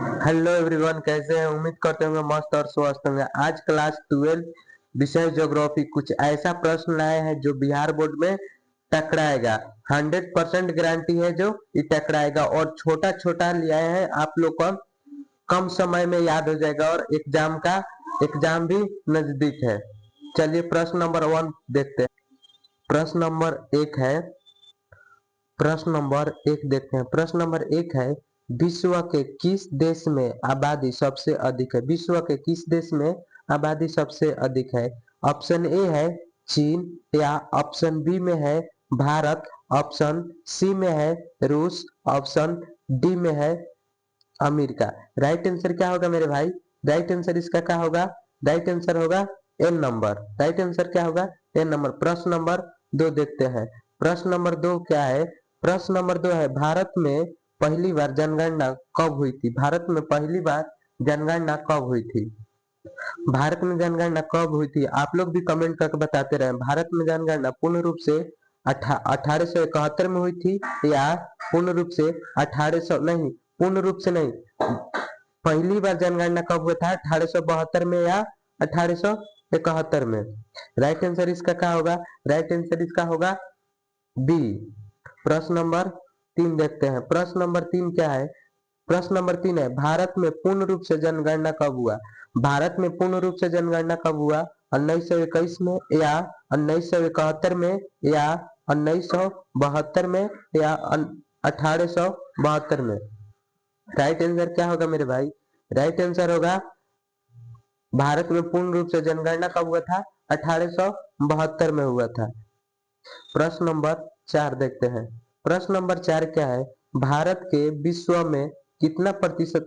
Hello everyone, कैसे हैं? उम्मीद करते होंगे मस्त और स्वस्थ होंगे। आज क्लास 12 विषय ज्योग्राफी कुछ ऐसा प्रश्न लाए हैं जो बिहार बोर्ड में टकराएगा। 100% गारंटी है जो ये टकराएगा, और छोटा छोटा लिया है, आप लोग को कम समय में याद हो जाएगा और एग्जाम भी नजदीक है। चलिए प्रश्न नंबर 1 देखते हैं। प्रश्न नंबर एक है प्रश्न नंबर एक देखते हैं। प्रश्न नंबर एक है, विश्व के किस देश में आबादी सबसे अधिक है? विश्व के किस देश में आबादी सबसे अधिक है? ऑप्शन ए है चीन, या ऑप्शन बी में है भारत, ऑप्शन सी में है रूस, ऑप्शन डी में है अमेरिका। राइट आंसर क्या होगा मेरे भाई? राइट आंसर इसका क्या होगा? राइट आंसर होगा एन नंबर। राइट आंसर क्या होगा? N number. प्रश्न नंबर दो देखते हैं। प्रश्न नंबर दो क्या है? प्रश्न नंबर दो है, भारत में पहली बार जनगणना कब हुई थी? भारत में पहली बार जनगणना कब हुई थी? भारत में जनगणना कब हुई थी? आप लोग भी कमेंट करके बताते रहे। भारत में जनगणना पूर्ण रूप से 1871 में हुई थी, या पूर्ण रूप से 1800 नहीं, पूर्ण रूप से नहीं, पहली बार जनगणना कब हुआ था? 1872 में या 1871 में? राइट आंसर इसका क्या होगा? राइट आंसर इसका होगा बी। प्रश्न नंबर तीन देखते हैं। प्रश्न नंबर तीन क्या है? प्रश्न नंबर तीन है, भारत में पूर्ण रूप से जनगणना कब हुआ? भारत में पूर्ण रूप से जनगणना कब हुआ? 1921 में, या 1971 में, या 1972 में, या 1872 में? राइट आंसर क्या होगा मेरे भाई? राइट आंसर होगा, भारत में पूर्ण रूप से जनगणना कब हुआ था? 1872 में हुआ था। प्रश्न नंबर चार देखते हैं। प्रश्न नंबर चार क्या है? भारत के विश्व में कितना प्रतिशत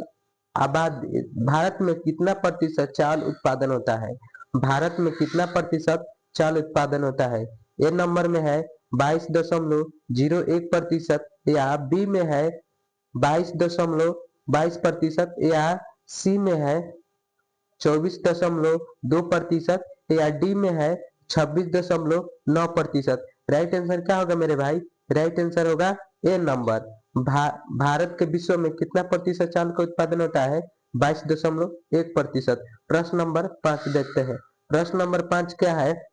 आबादी भारत में कितना प्रतिशत चावल उत्पादन होता है? भारत में कितना प्रतिशत चावल उत्पादन होता है? ए नंबर में है 22.01%, या बी में है 22.22%, या सी में है 24.2%, या डी में है 26.9%। राइट आंसर क्या होगा मेरे भाई? राइट आंसर होगा ए नंबर। भारत के विश्व में कितना प्रतिशत चावल का उत्पादन होता है? 22.1%। प्रश्न नंबर पांच देखते हैं। प्रश्न नंबर पांच क्या है?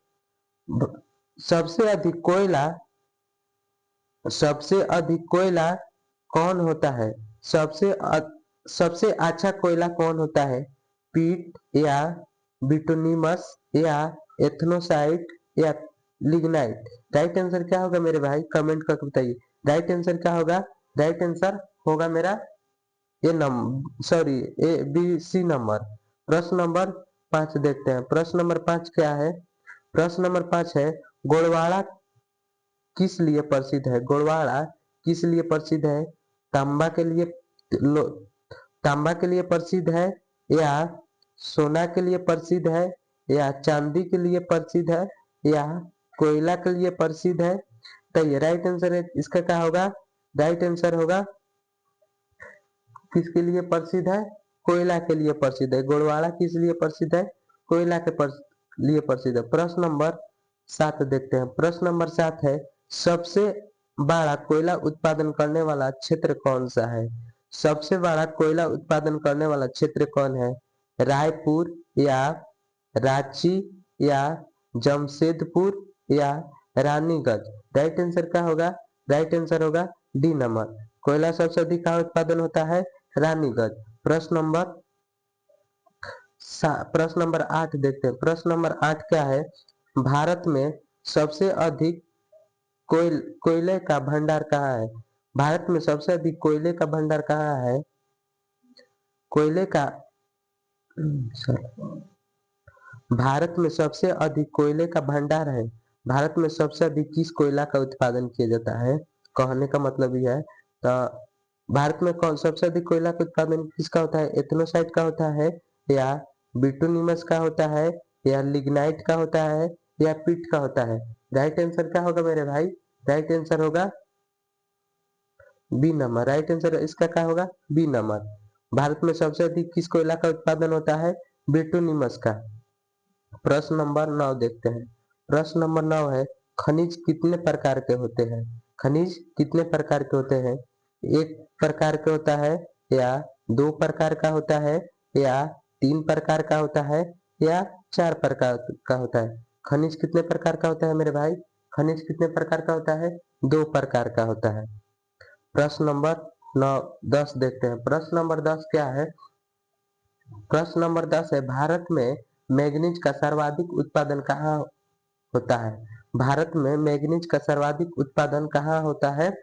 सबसे अधिक कोयला सबसे अधिक कोयला कौन होता है? सबसे अच्छा कोयला कौन होता है? पीट, या बिटुनिमस, या एथनोसाइट, या लिग्नाइट? राइट आंसर क्या होगा मेरे भाई? कमेंट करके बताइए। राइट आंसर क्या होगा? राइट आंसर होगा मेरा ए बी सी नंबर। प्रश्न नंबर पांच देखते हैं। प्रश्न नंबर पांच क्या है? प्रश्न नंबर पांच है, गोलवाड़ा किस लिए प्रसिद्ध है? गोलवाड़ा किस लिए प्रसिद्ध है? तांबा के लिए लो- तांबा के लिए प्रसिद्ध है, या सोना के लिए प्रसिद्ध है, या चांदी के लिए प्रसिद्ध है, या कोयला के लिए प्रसिद्ध है? तो ये राइट आंसर है। इसका क्या होगा? राइट आंसर होगा, किसके लिए प्रसिद्ध है? कोयला के लिए प्रसिद्ध है। गोलवाड़ा किस लिए प्रसिद्ध है? कोयला के लिए प्रसिद्ध है। प्रश्न नंबर सात देखते हैं। प्रश्न नंबर सात है, सबसे बड़ा कोयला उत्पादन करने वाला क्षेत्र कौन सा है? सबसे बड़ा कोयला उत्पादन करने वाला क्षेत्र कौन है? रायपुर, या रांची, या जमशेदपुर, या रानीगंज? राइट आंसर क्या होगा? राइट आंसर होगा डी नंबर। कोयला सबसे अधिक कहाँ उत्पादन होता है? रानीगंज। प्रश्न नंबर आठ देखते हैं। प्रश्न नंबर आठ क्या है? भारत में सबसे अधिक कोयले का भंडार कहाँ है? भारत में सबसे अधिक कोयले का भंडार कहाँ है? कोयले का भारत में सबसे अधिक कोयले का भंडार है। भारत में सबसे अधिक किस कोयला का उत्पादन किया जाता है? कहने का मतलब यह है, तो भारत में कौन सबसे अधिक कोयला का उत्पादन किसका होता है? एथनोसाइट का होता है, या बिटुनिमस का होता है, या लिग्नाइट का होता है, या पीट का होता है? राइट आंसर क्या होगा मेरे भाई? राइट आंसर होगा बी नंबर। राइट आंसर इसका क्या होगा? B number. भारत में सबसे अधिक किस कोयला का उत्पादन होता है? बिटुनिमस का। प्रश्न नंबर नौ देखते हैं। प्रश्न नंबर नौ है, खनिज कितने प्रकार के होते हैं? खनिज कितने प्रकार के होते हैं? एक प्रकार के होता है, या 2 प्रकार का होता है या 3 प्रकार का होता है या 4 प्रकार का होता है? खनिज कितने प्रकार का होता है मेरे भाई? खनिज कितने प्रकार का होता है? 2 प्रकार का होता है। प्रश्न नंबर 10 देखते हैं। प्रश्न नंबर 10 क्या है? प्रश्न नंबर 10 है, भारत में मैग्नीज का सर्वाधिक उत्पादन कहाँ होता है? भारत में मैग्नीज का सर्वाधिक उत्पादन कहाँ होता है?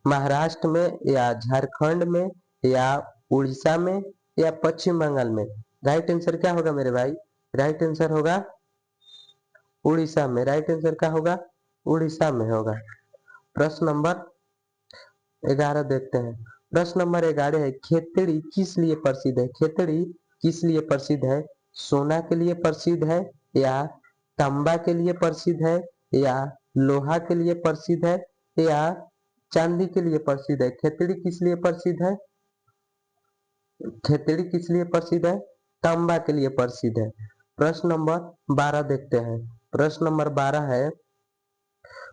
महाराष्ट्र में या झारखंड में या उड़ीसा में या पश्चिम बंगाल में? राइट आंसर क्या होगा मेरे भाई? राइट आंसर होगा उड़ीसा में। राइट आंसर क्या होगा? उड़ीसा में होगा। प्रश्न नंबर 11 देखते हैं। प्रश्न नंबर 11 है, खेतड़ी किस लिए प्रसिद्ध है? खेतड़ी किस लिए प्रसिद्ध है? सोना के लिए प्रसिद्ध है या तांबा के लिए प्रसिद्ध है या लोहा के लिए प्रसिद्ध है या चांदी के लिए प्रसिद्ध है? खेतड़ी किस लिए प्रसिद्ध है? खेतड़ी किस लिए प्रसिद्ध है? तांबा के लिए प्रसिद्ध है। प्रश्न नंबर 12 देखते हैं। प्रश्न नंबर 12 है,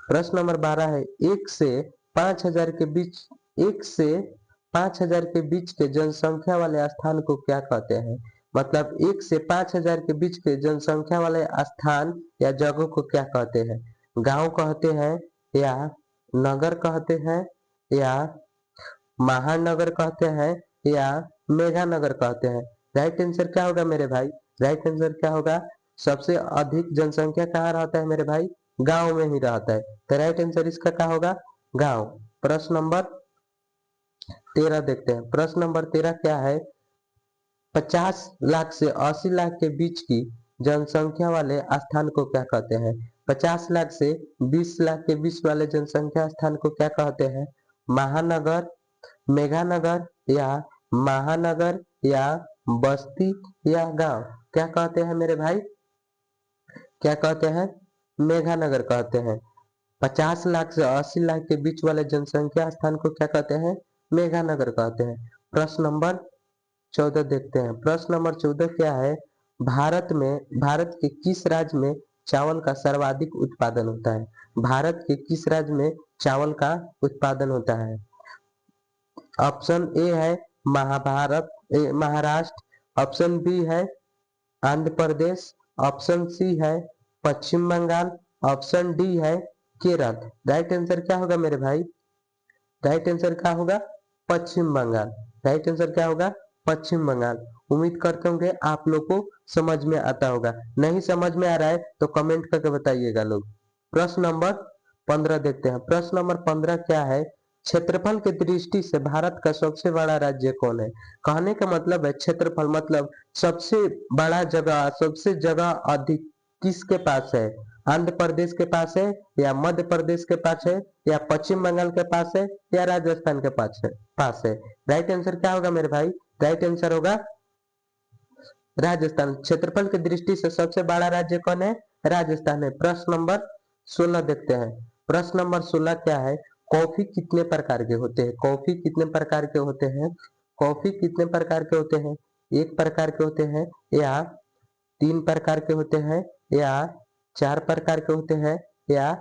प्रश्न नंबर 12 है, 1 से 5000 के बीच 1 से 5000 के बीच के जनसंख्या वाले स्थान को क्या कहते हैं? मतलब 1 से 5000 के बीच के जनसंख्या वाले स्थान या जगह को क्या कहते हैं? गांव कहते हैं या नगर कहते हैं या महानगर कहते हैं या मेगानगर कहते हैं? राइट आंसर क्या होगा मेरे भाई? राइट आंसर क्या होगा? सबसे अधिक जनसंख्या कहाँ रहता है मेरे भाई? गांव में ही रहता है। तो राइट आंसर इसका क्या होगा? गांव। प्रश्न नंबर 13 देखते हैं। प्रश्न नंबर 13 क्या है? 50 लाख से 80 लाख के बीच की जनसंख्या वाले स्थान को क्या कहते हैं? 50 लाख से 20 लाख के बीच वाले जनसंख्या स्थान को क्या कहते हैं? महानगर, मेगानगर या महानगर या बस्ती या गांव? क्या कहते हैं मेरे भाई? क्या कहते हैं? मेघानगर कहते हैं। 50 लाख से 80 लाख के बीच वाले जनसंख्या स्थान को क्या कहते हैं? मेघानगर कहते हैं। प्रश्न नंबर 14 देखते हैं। प्रश्न नंबर 14 क्या है? भारत के किस राज्य में चावल का सर्वाधिक उत्पादन होता है? भारत के किस राज्य में चावल का उत्पादन होता है? ऑप्शन ए है महाराष्ट्र, ऑप्शन बी है आंध्र प्रदेश, ऑप्शन सी है पश्चिम बंगाल, ऑप्शन डी है केरल। राइट आंसर क्या होगा मेरे भाई? राइट आंसर क्या होगा? पश्चिम बंगाल। राइट आंसर क्या होगा? पश्चिम बंगाल। उम्मीद करते होंगे आप लोग को समझ में आता होगा। नहीं समझ में आ रहा है तो कमेंट करके बताइएगा लोग। प्रश्न नंबर 15 देखते हैं। प्रश्न नंबर 15 क्या है? क्षेत्रफल की दृष्टि से भारत का सबसे बड़ा राज्य कौन है? कहने का मतलब है क्षेत्रफल मतलब सबसे बड़ा जगह, सबसे जगह अधिक किसके पास है? आंध्र प्रदेश के पास है या मध्य प्रदेश के पास है या पश्चिम बंगाल के पास है या राजस्थान के पास है? राइट आंसर क्या होगा मेरे भाई? राइट आंसर होगा राजस्थान। क्षेत्रफल की दृष्टि से सबसे बड़ा राज्य कौन है? राजस्थान है। प्रश्न नंबर 16 देखते हैं। प्रश्न नंबर 16 क्या है? कॉफी कितने प्रकार के होते हैं? कॉफी कितने प्रकार के होते हैं? कॉफी कितने प्रकार के होते हैं? 1 प्रकार के होते हैं या 3 प्रकार के होते हैं या 4 प्रकार के होते हैं या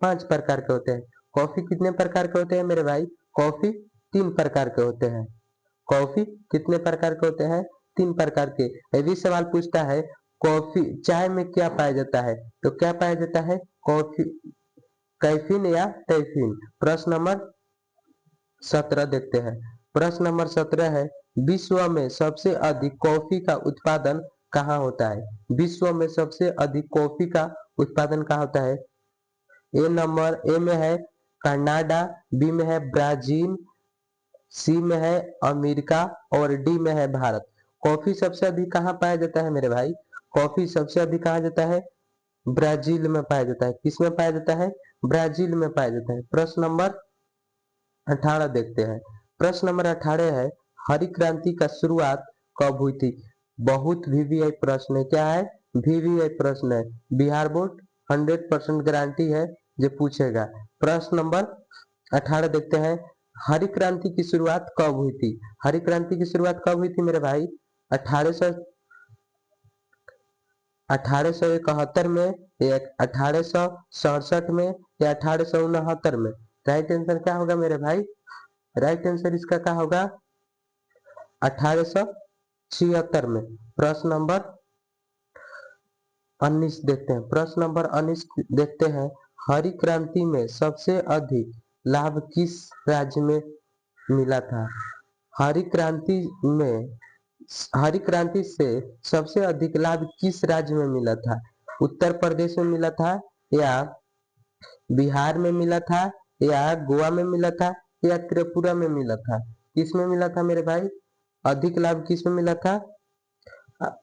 5 प्रकार के होते हैं? कॉफी कितने प्रकार के होते हैं मेरे भाई? कॉफी 3 प्रकार के होते हैं। कॉफी कितने प्रकार के होते हैं? 3 प्रकार के। यदि सवाल पूछता है कॉफी चाय में क्या पाया जाता है, तो क्या पाया जाता है? कॉफी, कैफीन या टैफीन। प्रश्न नंबर 17 देखते हैं। प्रश्न नंबर 17 है, विश्व में सबसे अधिक कॉफी का उत्पादन कहाँ होता है? विश्व में सबसे अधिक कॉफी का उत्पादन कहाँ होता है? ए में है कनाडा, बी में है ब्राजील, सी में है अमेरिका और डी में है भारत। कॉफी सबसे अधिक कहाँ पाया जाता है मेरे भाई? कॉफी सबसे अधिक कहाँ जाता है? ब्राजील में पाया जाता है। किस में पाया जाता है? ब्राजील में पाया जाता है। प्रश्न नंबर 18 देखते हैं। प्रश्न नंबर 18 है, हरी क्रांति का शुरुआत कब हुई थी? बहुत वीवीआई प्रश्न है। क्या है? वीवीआई प्रश्न है। बिहार बोर्ड 100% गारंटी है जो पूछेगा। प्रश्न नंबर 18 देखते हैं, हरी क्रांति की शुरुआत कब हुई थी? हरी क्रांति की शुरुआत कब हुई थी मेरे भाई? 1871 में या 1867 में या 1869 में? राइट आंसर क्या होगा मेरे भाई? राइट आंसर इसका क्या होगा? 1876 में। प्रश्न नंबर 19 देखते हैं। प्रश्न नंबर 19 देखते हैं, हरी क्रांति में सबसे अधिक लाभ किस राज्य में मिला था? हरी क्रांति में हरी क्रांति से सबसे अधिक लाभ किस राज्य में मिला था? उत्तर प्रदेश में मिला था, या बिहार में मिला था, या गोवा में मिला था, या त्रिपुरा में मिला था? किस में मिला था मेरे भाई? अधिक लाभ किस में मिला था?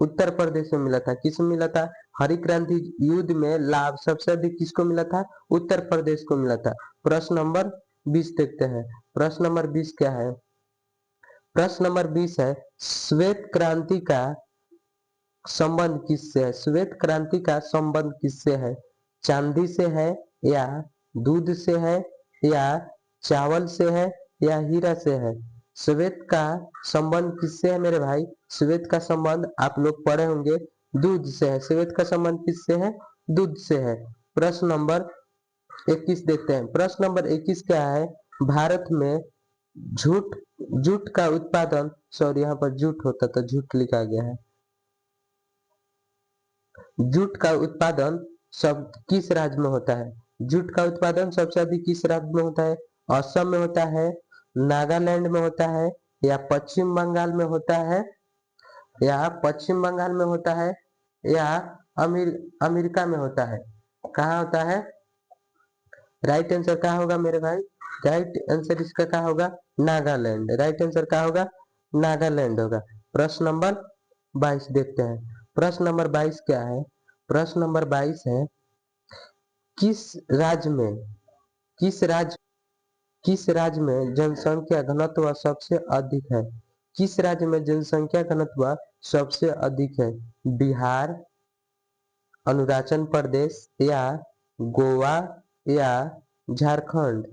उत्तर प्रदेश में मिला था। किस में मिला था? हरी क्रांति युद्ध में लाभ सबसे अधिक किसको मिला था? उत्तर प्रदेश को मिला था। प्रश्न नंबर 20 देखते हैं। प्रश्न नंबर 20 क्या है? प्रश्न नंबर 20 है, श्वेत क्रांति का संबंध किससे है? श्वेत क्रांति का संबंध किससे है? चांदी से है, या दूध से है, या चावल से है, या हीरा से है? श्वेत का संबंध किससे है मेरे भाई? श्वेत का संबंध आप लोग पढ़े होंगे दूध से है। श्वेत का संबंध किससे है? दूध से है। प्रश्न नंबर 21 देखते हैं। प्रश्न नंबर 21 क्या है? भारत में जूट का उत्पादन, सॉरी यहाँ पर जूट होता तो जूट लिखा गया है। जूट का उत्पादन सब किस राज्य में होता है? जूट का उत्पादन सबसे अधिक किस राज्य में होता है? असम में होता है, नागालैंड में होता है, या पश्चिम बंगाल में होता है, या पश्चिम बंगाल में होता है, या अमेरिका में होता है? कहाँ होता है? राइट आंसर क्या होगा मेरे भाई? राइट आंसर इसका क्या होगा? नागालैंड। राइट आंसर क्या होगा? नागालैंड होगा। प्रश्न नंबर 22 देखते हैं। प्रश्न नंबर 22 क्या है? प्रश्न नंबर 22 है, किस राज्य में किस राज्य में जनसंख्या घनत्व सबसे अधिक है? किस राज्य में जनसंख्या घनत्व सबसे अधिक है? बिहार, अरुणाचल प्रदेश, या गोवा, या झारखंड?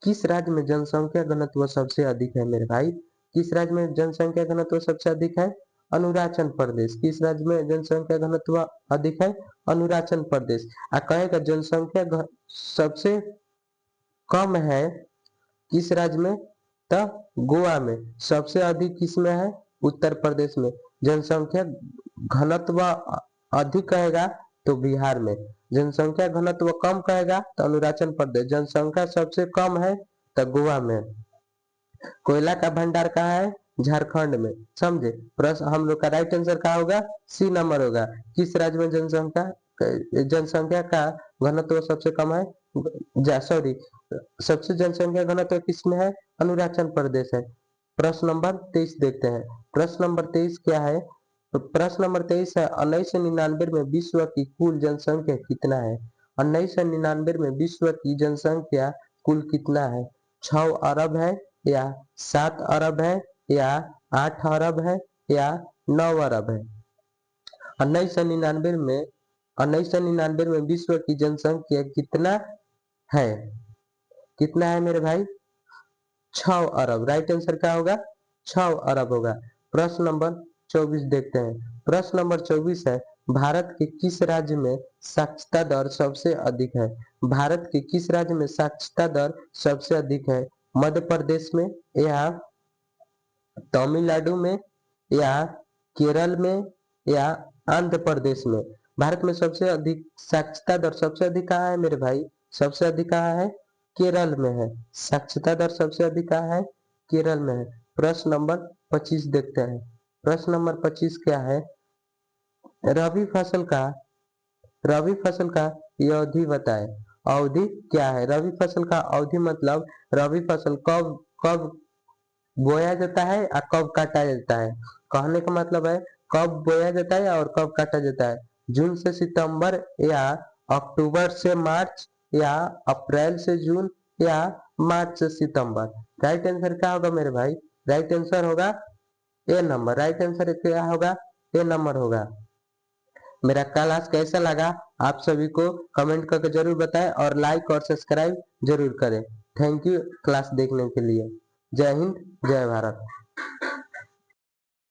किस राज्य में जनसंख्या घनत्व सबसे अधिक है मेरे भाई? किस राज्य में जनसंख्या घनत्व सबसे अधिक है? अरुणाचल प्रदेश। किस राज्य में जनसंख्या घनत्व अधिक है? अरुणाचल प्रदेश। कहेगा जनसंख्या सबसे कम है किस राज्य में? तो गोवा में। सबसे अधिक किस में है? उत्तर प्रदेश में। जनसंख्या घनत्व अधिक कहेगा तो बिहार में। जनसंख्या घनत्व कम कहेगा तो अरुणाचल प्रदेश। जनसंख्या सबसे कम है तो गोवा में। कोयला का भंडार कहाँ है? झारखंड में। समझे? प्रश्न हम लोग का राइट आंसर क्या होगा? सी नंबर होगा। किस राज्य में जनसंख्या का घनत्व सबसे कम है? सॉरी, सबसे जनसंख्या घनत्व किसमें है? अरुणाचल प्रदेश है। प्रश्न नंबर 23 देखते हैं। प्रश्न नंबर 23 क्या है? प्रश्न नंबर 23 है, 1999 में विश्व की कुल जनसंख्या कितना है? 1999 में विश्व की जनसंख्या कुल कितना है? 6 अरब है, या 7 अरब है, या 8 अरब है, या 9 अरब है? 1999 में विश्व की जनसंख्या कितना है? कितना है मेरे भाई? 6 अरब। राइट आंसर क्या होगा? 6 अरब होगा। प्रश्न नंबर 24 देखते हैं। प्रश्न नंबर 24 है, भारत के किस राज्य में साक्षरता दर सबसे अधिक है? भारत के किस राज्य में साक्षरता दर सबसे अधिक है? मध्य प्रदेश में, या तमिलनाडु में, या केरल में, या आंध्र प्रदेश में? भारत में सबसे अधिक साक्षरता दर सबसे अधिक कहाँ है मेरे भाई? सबसे अधिक कहाँ है? केरल में है। साक्षरता दर सबसे अधिक कहाँ है? केरल में है। प्रश्न नंबर 25 देखते हैं। प्रश्न नंबर 25 क्या है? रबी फसल का अवधि बताएं। अवधि क्या है? रबी फसल का अवधि मतलब रबी फसल कब कब बोया जाता है और कब काटा जाता है। कहने का मतलब है कब बोया जाता है और कब काटा जाता है। जून से सितंबर, या अक्टूबर से मार्च, या अप्रैल से जून, या मार्च से सितंबर? राइट आंसर क्या होगा मेरे भाई? राइट आंसर होगा ए नंबर। राइट आंसर क्या होगा? ए नंबर होगा। मेरा क्लास कैसा लगा आप सभी को कमेंट करके जरूर बताएं, और लाइक और सब्सक्राइब जरूर करें। थैंक यू क्लास देखने के लिए। जय हिंद, जय भारत।